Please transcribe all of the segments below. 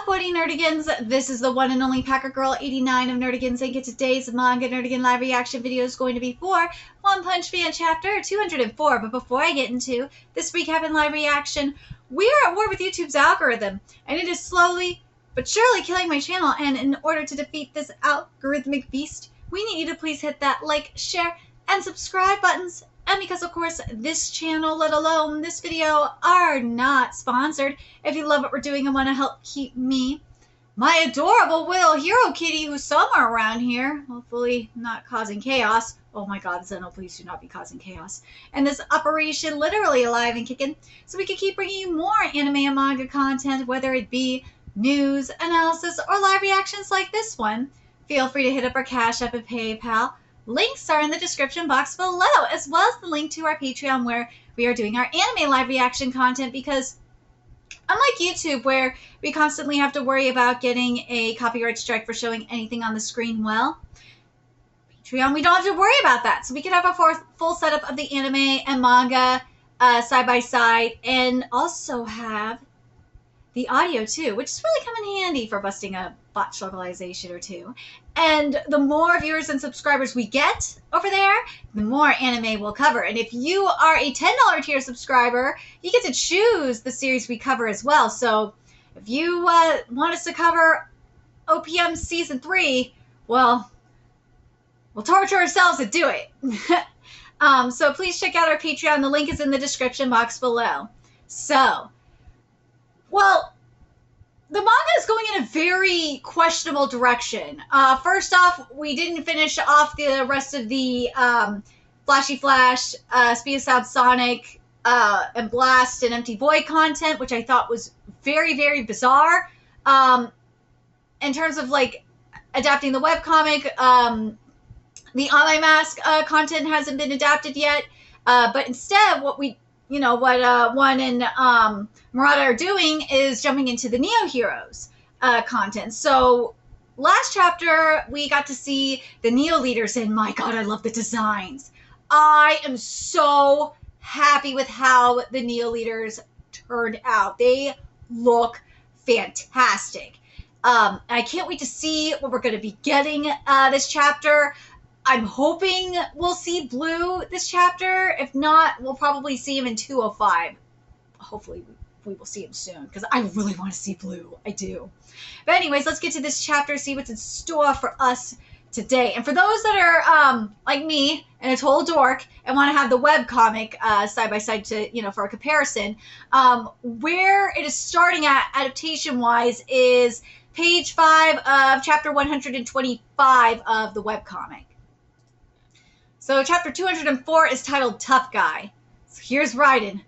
Uploading Nerdigans, this is the one and only Packer Girl 89 of Nerdigans, and today's manga Nerdigan live reaction video is going to be for One Punch Man chapter 204. But before I get into this recap and live reaction, we are at war with YouTube's algorithm, and it is slowly but surely killing my channel. And in order to defeat this algorithmic beast, we need you to please hit that like, share, and subscribe buttons. And because, of course, this channel, let alone this video, are not sponsored, if you love what we're doing and want to help keep me, my adorable Will Hero Kitty, who's somewhere around here, hopefully not causing chaos. Oh my god, Zeno, please do not be causing chaos. And this operation literally alive and kicking, so we can keep bringing you more anime and manga content, whether it be news, analysis, or live reactions like this one. Feel free to hit up our Cash App and PayPal. Links are in the description box below, as well as the link to our Patreon where we are doing our anime live reaction content, because unlike YouTube, where we constantly have to worry about getting a copyright strike for showing anything on the screen, well, Patreon, we don't have to worry about that. So we can have a full setup of the anime and manga side by side, and also have the audio too, which is really come in handy for busting a botch localization or two. And the more viewers and subscribers we get over there, the more anime we'll cover. And if you are a $10 tier subscriber, you get to choose the series we cover as well. So if you want us to cover OPM Season 3, well, we'll torture ourselves to do it. So please check out our Patreon. The link is in the description box below. So, well, the manga is going in a very questionable direction. First off, we didn't finish off the rest of the Flashy Flash, Speed of Sound Sonic, and Blast and Empty Void content, which I thought was very, very bizarre. In terms of, like, adapting the webcomic, the Online Mask content hasn't been adapted yet. But instead, what One and Murata are doing is jumping into the Neo Heroes content. So last chapter, we got to see the Neo leaders, and my god, I love the designs. I am so happy with how the Neo leaders turned out. They look fantastic. I can't wait to see what we're going to be getting this chapter. I'm hoping we'll see Blue this chapter. If not, we'll probably see him in 205. Hopefully we will see him soon, because I really want to see Blue. I do. But anyways, let's get to this chapter, see what's in store for us today. And for those that are like me and a total dork and want to have the webcomic side by side to, for a comparison, where it is starting at adaptation-wise is page 5 of chapter 125 of the webcomic. So chapter 204 is titled Tough Guy. So here's Raiden.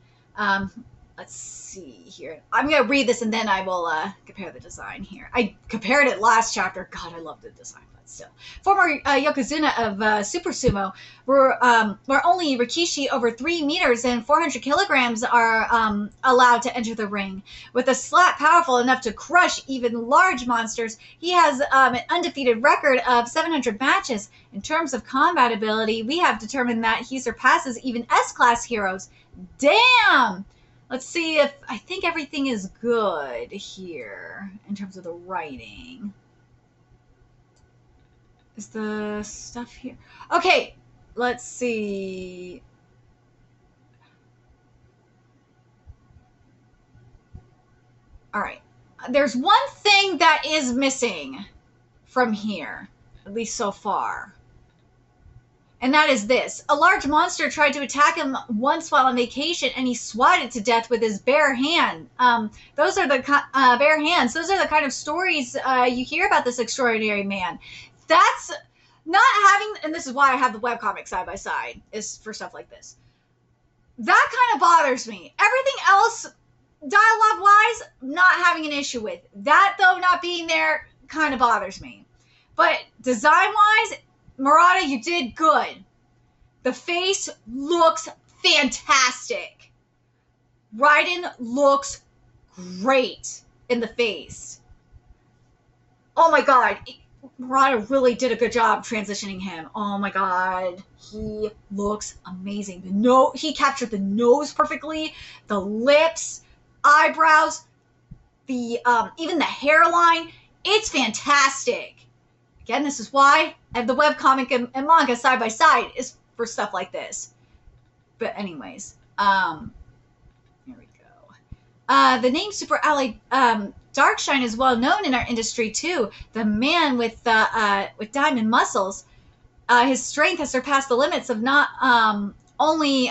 Let's see here. I'm going to read this and then I will compare the design here. I compared it last chapter. God, I love the design, but still. Former Yokozuna of Super Sumo, where only Rikishi over 3 meters and 400 kilograms are allowed to enter the ring. With a slap powerful enough to crush even large monsters, he has an undefeated record of 700 matches. In terms of combat ability, we have determined that he surpasses even S-class heroes. Damn! Let's see if I think everything is good here in terms of the writing. Is the stuff here? Okay, let's see. All right. There's one thing that is missing from here, at least so far. And that is this. A large monster tried to attack him once while on vacation, and he swatted to death with his bare hand. Those are the bare hands. Those are the kind of stories you hear about this extraordinary man. That's not having, and this is why I have the webcomic side by side, is for stuff like this. That kind of bothers me. Everything else, dialogue-wise, not having an issue with. That, though, not being there kind of bothers me. But design-wise, Murata, you did good. The face looks fantastic. Raiden looks great in the face. Oh my god. Murata really did a good job transitioning him. Oh my god. He looks amazing. He captured the nose perfectly. The lips, eyebrows. the even the hairline. It's fantastic. Again, this is why I have the webcomic and manga side by side, is for stuff like this. But anyways, here we go. The name Super Ally Darkshine is well known in our industry too. The man with diamond muscles. His strength has surpassed the limits of not only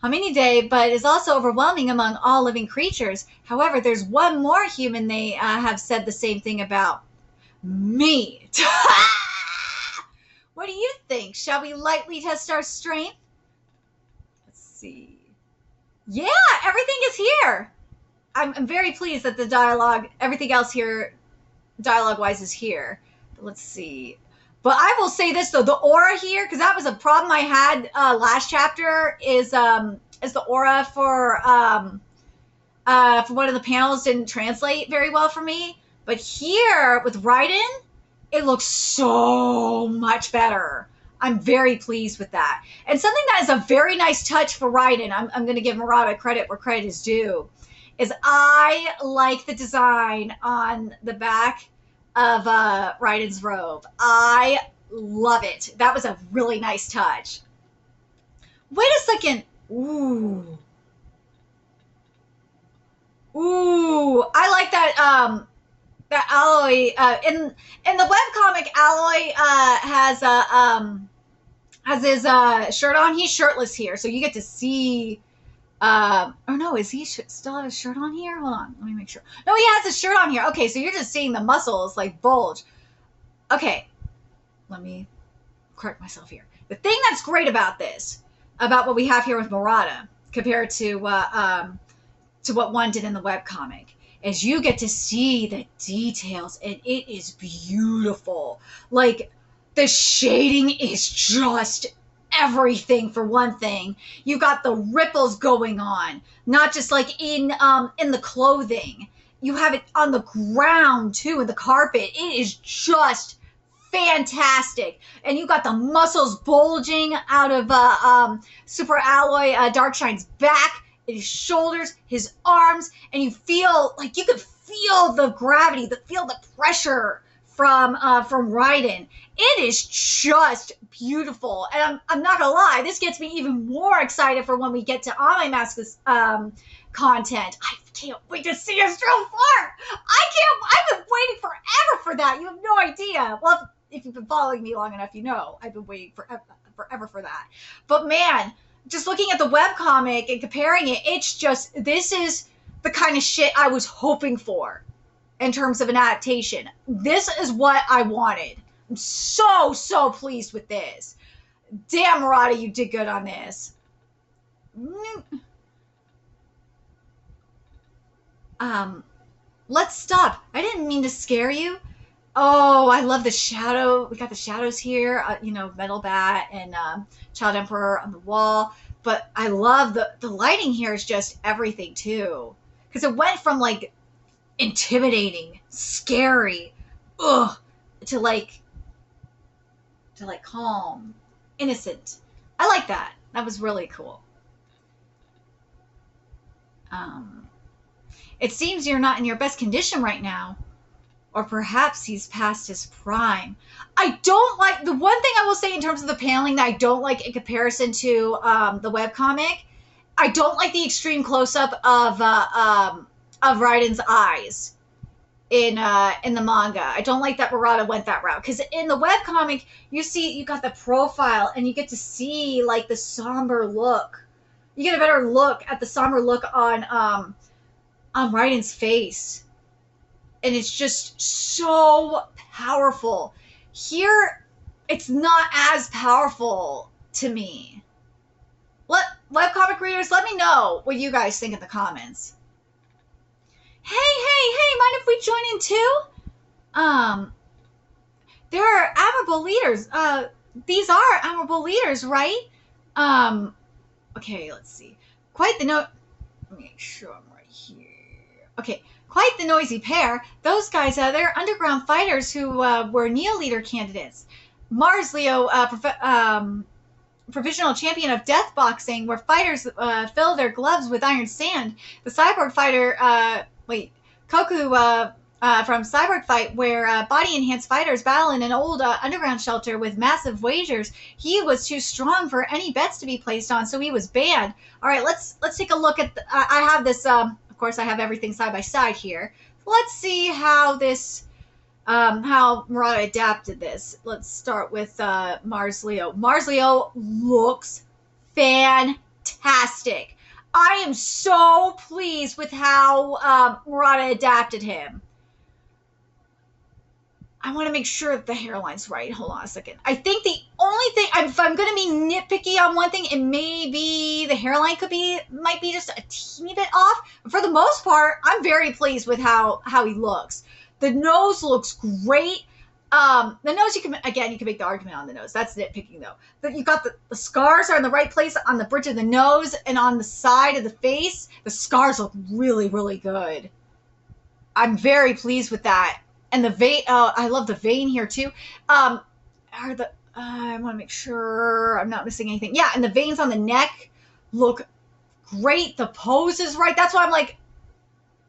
Hominidae, but is also overwhelming among all living creatures. However, there's one more human they have said the same thing about. Me. What do you think? Shall we lightly test our strength? Let's see. Yeah, everything is here. I'm very pleased that the dialogue, everything else here, dialogue-wise, is here. But let's see. But I will say this, though. The aura here, because that was a problem I had last chapter, is the aura for one of the panels didn't translate very well for me. But here, with Raiden, it looks so much better. I'm very pleased with that. And something that is a very nice touch for Raiden, I'm going to give Murata credit where credit is due, is I like the design on the back of Raiden's robe. I love it. That was a really nice touch. Wait a second. Ooh. Ooh. I like that that Alloy in the webcomic. Alloy has his shirt on. He's shirtless here, so you get to see. Oh no, is he still have his shirt on here? Hold on, let me make sure. No, he has his shirt on here. Okay, so you're just seeing the muscles like bulge. Okay, let me correct myself here. The thing that's great about this, about what we have here with Murata, compared to what one did in the webcomic, is you get to see the details, and it is beautiful. Like, the shading is just everything. For one thing, you got the ripples going on, not just like in the clothing. You have it on the ground too, in the carpet. It is just fantastic. And you got the muscles bulging out of Super Alloy Darkshine's back, his shoulders, his arms, and you feel like you could feel the gravity, feel the pressure from Raiden. It is just beautiful, and I'm not gonna lie, this gets me even more excited for when we get to Anime Mask's content. I can't wait to see Astro 4. I've been waiting forever for that. You have no idea. Well, if you've been following me long enough, you know I've been waiting forever for that. But man, just looking at the webcomic and comparing it, it's just, this is the kind of shit I was hoping for in terms of an adaptation. This is what I wanted. I'm so pleased with this. Damn, Murata, you did good on this. Let's stop. I didn't mean to scare you. Oh, I love the shadow. We got the shadows here, Metal Bat and Child Emperor on the wall. But I love the lighting here is just everything too. Because it went from like intimidating, scary, to like calm, innocent. I like that. That was really cool. It seems you're not in your best condition right now. Or perhaps he's past his prime. I don't like, the one thing I will say in terms of the paneling that I don't like in comparison to the webcomic, I don't like the extreme close-up of Raiden's eyes in the manga. I don't like that Murata went that route. Because in the webcomic, you got the profile and you get to see like the somber look. You get a better look at the somber look on Raiden's face. And it's just so powerful. Here, it's not as powerful to me. Webcomic readers, let me know what you guys think in the comments. Hey, mind if we join in too? There are admirable leaders. These are admirable leaders, right? Okay, let's see. Quite the note. Let me make sure I'm right here. Okay. Quite the noisy pair. Those guys, they're underground fighters who were Neo Leader candidates. Mars Leo, provisional champion of death boxing, where fighters fill their gloves with iron sand. The cyborg fighter Koku from Cyborg Fight, where body-enhanced fighters battle in an old underground shelter with massive wagers. He was too strong for any bets to be placed on, so he was banned. All right, let's take a look at. I have this. Of course, I have everything side by side here. Let's see how this. How Murata adapted this. Let's start with Mars Leo. Mars Leo looks fantastic. I am so pleased with how Murata adapted him. I want to make sure that the hairline's right. Hold on a second. I think the only thing, if I'm going to be nitpicky on one thing, it may be the hairline might be just a teeny bit off. But for the most part, I'm very pleased with how he looks. The nose looks great. The nose, you can make the argument on the nose. That's nitpicking though. But you got the scars are in the right place on the bridge of the nose and on the side of the face. The scars look really, really good. I'm very pleased with that. And the vein, I love the vein here too. I want to make sure I'm not missing anything. Yeah, and the veins on the neck look great. The pose is right. That's why I'm like,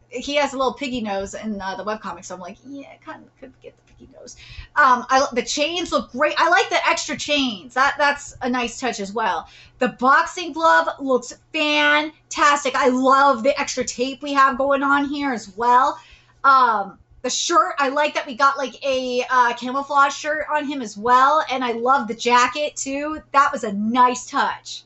he has a little piggy nose in the webcomic, so I'm like, yeah, kind of could get the piggy nose. The chains look great. I like the extra chains. That's a nice touch as well. The boxing glove looks fantastic. I love the extra tape we have going on here as well. The shirt, I like that we got like a camouflage shirt on him as well. And I love the jacket too. That was a nice touch.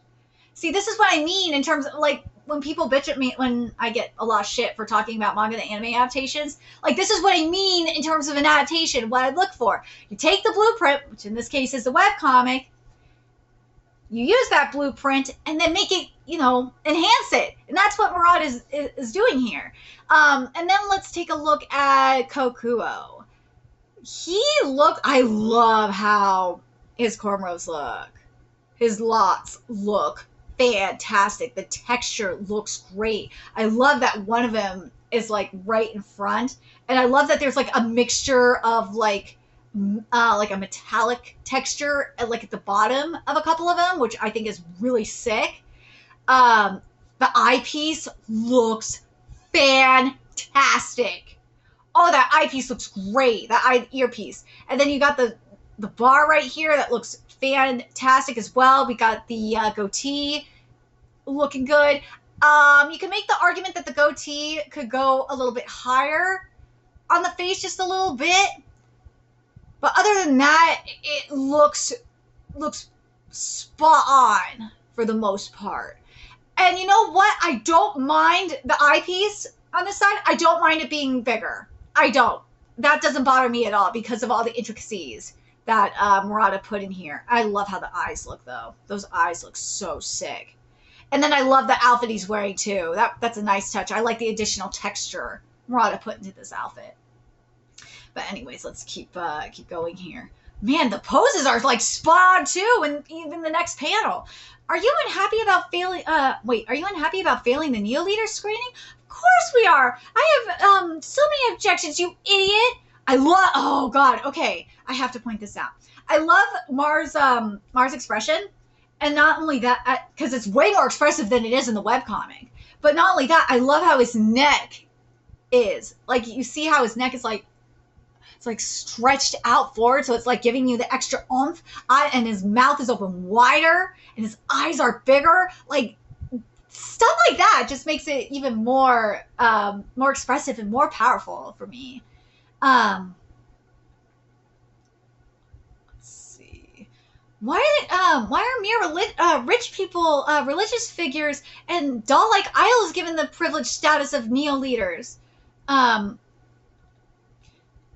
See, this is what I mean in terms of like when people bitch at me when I get a lot of shit for talking about manga and anime adaptations. Like this is what I mean in terms of an adaptation, what I look for. You take the blueprint, which in this case is the webcomic, you use that blueprint and then make it, enhance it. And that's what Murata is doing here. And then let's take a look at Kokuo. I love how his cornrows look. His locks look fantastic. The texture looks great. I love that one of them is like right in front. And I love that there's like a mixture of like a metallic texture like at the bottom of a couple of them, which I think is really sick. The eyepiece looks fantastic. Oh, that eyepiece looks great. That earpiece. And then you got the bar right here that looks fantastic as well. We got the goatee looking good. You can make the argument that the goatee could go a little bit higher on the face, just a little bit. But other than that, it looks spot on for the most part. And you know what? I don't mind the eyepiece on this side. I don't mind it being bigger. I don't. That doesn't bother me at all because of all the intricacies that Murata put in here. I love how the eyes look, though. Those eyes look so sick. And then I love the outfit he's wearing, too. That's a nice touch. I like the additional texture Murata put into this outfit. But anyways, let's keep going here. Man, the poses are like spot on too, and even the next panel. Are you unhappy about failing? Are you unhappy about failing the Neo Leader screening? Of course we are. I have so many objections, you idiot. Oh God. Okay, I have to point this out. I love Mars' expression, and not only that, because it's way more expressive than it is in the webcomic. But not only that, I love how his neck is. Like you see how his neck is like. It's like stretched out forward, so it's like giving you the extra oomph. And his mouth is open wider, and his eyes are bigger. Like stuff like that just makes it even more expressive and more powerful for me. Let's see. Why are mere rich people, religious figures, and doll-like idols given the privileged status of neo leaders?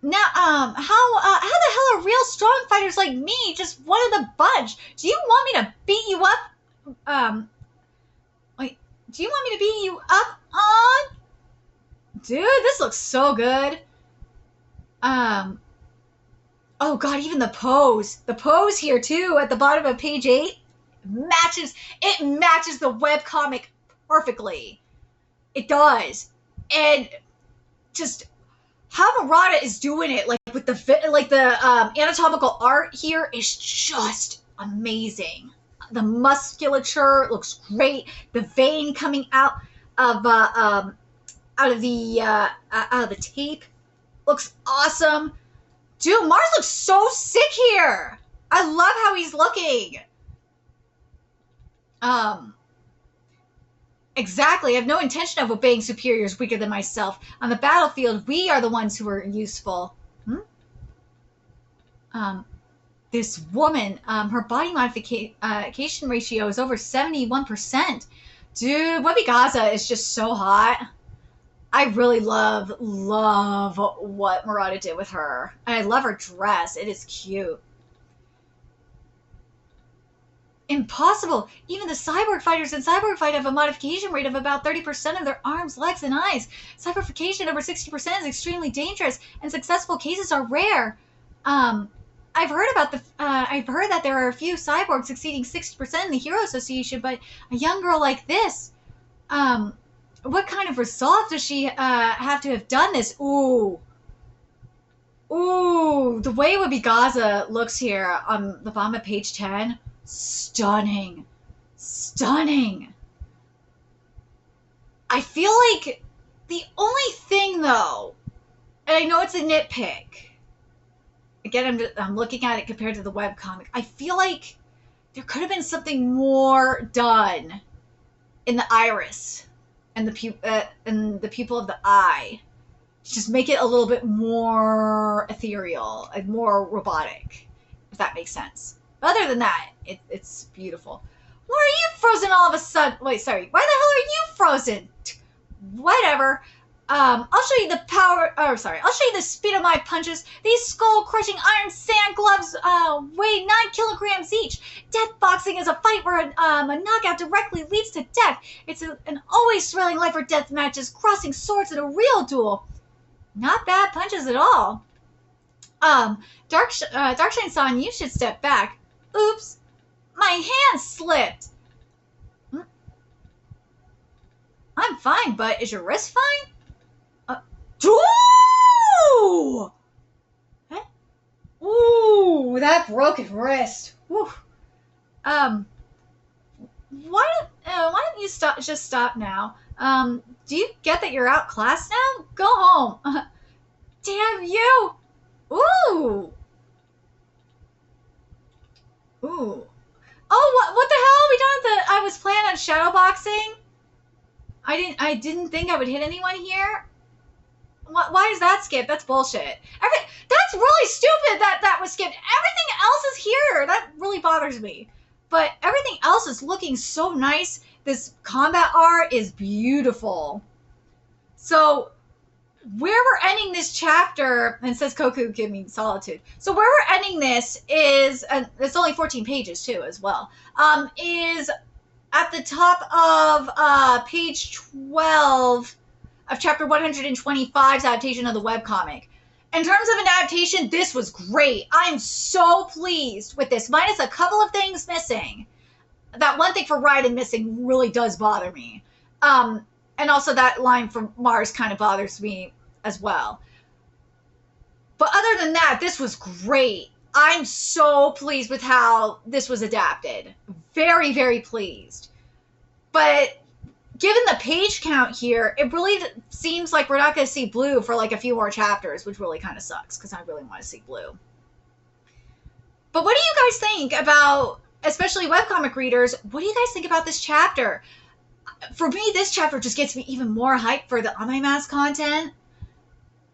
Now, how the hell are real strong fighters like me just one of the bunch? Do you want me to beat you up? Do you want me to beat you up on? Dude, this looks so good. Oh God, even the pose. The pose here too at the bottom of page 8 matches the webcomic perfectly. It does. And just how Murata is doing it, like with the anatomical art here is just amazing. The musculature looks great. The vein coming out of out of the tape. Looks awesome. Dude, Mars looks so sick here. I love how he's looking. Exactly. I have no intention of obeying superiors weaker than myself. On the battlefield, we are the ones who are useful. This woman, her body modification ratio is over 71%. Dude, Webby Gaza is just so hot. I really love what Murata did with her. And I love her dress. It is cute. Impossible! Even the cyborg fighters in Cyborg Fight have a modification rate of about 30% of their arms, legs, and eyes. Cyberfication over 60% is extremely dangerous, and successful cases are rare. I've heard that there are a few cyborgs exceeding 60% in the Hero Association, but a young girl like this, what kind of resolve does she have to have done this? Ooh, the way Webby Gaza looks here on the bottom of page 10. Stunning. I feel like the only thing, though, and I know it's a nitpick, again, I'm looking at it compared to the webcomic, I feel like there could have been something more done in the iris and the pupil of the eye. Just make it a little bit more ethereal and more robotic, if that makes sense. Other than that, it's beautiful. Why are you frozen all of a sudden? Wait, sorry. Why the hell are you frozen? Whatever. I'll show you the power. Oh, sorry. I'll show you the speed of my punches. These skull-crushing iron sand gloves weigh 9 kilograms each. Death boxing is a fight where a knockout directly leads to death. It's an always thrilling life or death matches, crossing swords in a real duel. Not bad punches at all. Darkshine-san, you should step back. Oops, my hand slipped. I'm fine, but is your wrist fine? Ooh! Ooh, that broken wrist. Woo. Why don't you stop now? Do you get that you're out class now? Go home. Damn you. Ooh. Ooh. Oh, what the hell are we doing? I was planning on shadowboxing. I didn't think I would hit anyone here. Why is that skipped? That's bullshit. That's really stupid that was skipped. Everything else is here. That really bothers me. But everything else is looking so nice. This combat art is beautiful. So where we're ending this chapter, and it says Koku give me solitude. So where we're ending this is, and it's only 14 pages too as well, is at the top of page 12 of chapter 125's adaptation of the webcomic. In terms of an adaptation, this was great. I'm so pleased with this, minus a couple of things missing. That one thing for Raiden missing really does bother me. And also that line from Mars kind of bothers me as well. But other than that, this was great. I'm so pleased with how this was adapted. Very, very pleased. But given the page count here, it really seems like we're not going to see Blue for like a few more chapters, which really kind of sucks because I really want to see Blue. But what do you guys think about, especially webcomic readers, what do you guys think about this chapter? For me, this chapter just gets me even more hyped for the On My Mask content.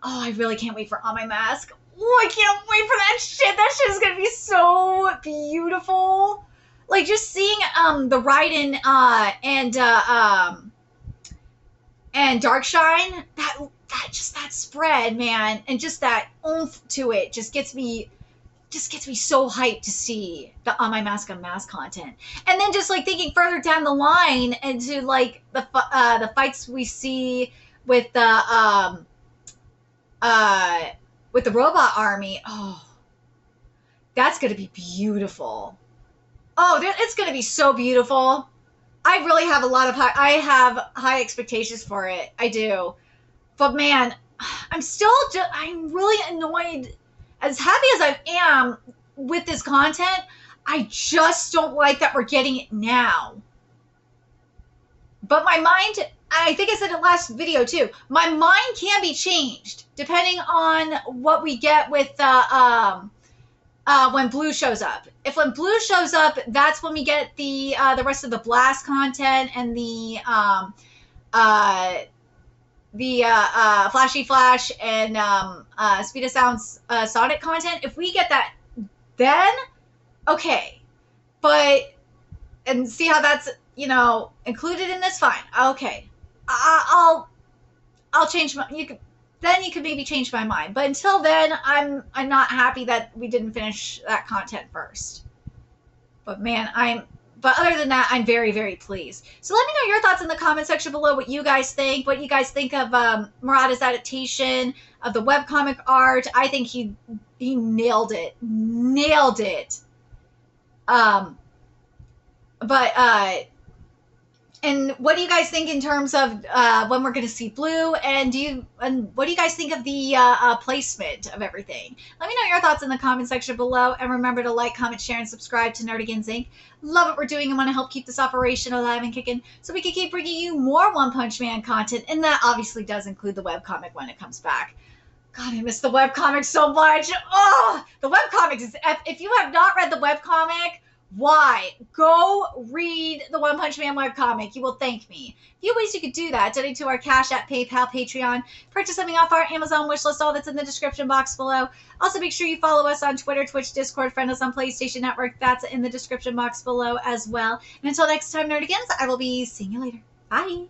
Oh, I really can't wait for On My Mask. Oh, I can't wait for that shit. That shit is going to be so beautiful. Like, just seeing the Raiden and Darkshine, that spread, man, and just that oomph to it just gets me so hyped to see the On My Mask Unmasked content. And then just like thinking further down the line into like the fights we see with the robot army. Oh, that's gonna be beautiful. Oh, it's gonna be so beautiful. I really have high expectations for it. I do. But man, I'm really annoyed. As happy as I am with this content, I just don't like that we're getting it now. But my mind, I think I said it last video too. My mind can be changed depending on what we get with when Blue shows up. If when Blue shows up, that's when we get the rest of the Blast content and the Flashy Flash and Speed of Sound's Sonic content. If we get that, then okay, but and see how that's included in this. Fine, okay, I'll change my. You can maybe change my mind, but until then, I'm not happy that we didn't finish that content first. But man, But other than that, I'm very, very pleased. So let me know your thoughts in the comment section below, what you guys think of Murata's adaptation of the webcomic art. I think he nailed it. Nailed it. And what do you guys think in terms of when we're going to see Blue? And what do you guys think of the placement of everything? Let me know your thoughts in the comment section below. And remember to like, comment, share, and subscribe to Nerdigans Inc. Love what we're doing and want to help keep this operation alive and kicking so we can keep bringing you more One Punch Man content. And that obviously does include the webcomic when it comes back. God, I miss the webcomic so much. Oh, the webcomic is... If you have not read the webcomic... Why? Go read the One Punch Man webcomic. You will thank me. A few ways you could do that. Donate to our Cash App, PayPal, Patreon. Purchase something off our Amazon wishlist. All that's in the description box below. Also, make sure you follow us on Twitter, Twitch, Discord. Friend us on PlayStation Network. That's in the description box below as well. And until next time, Nerdigans, I will be seeing you later. Bye.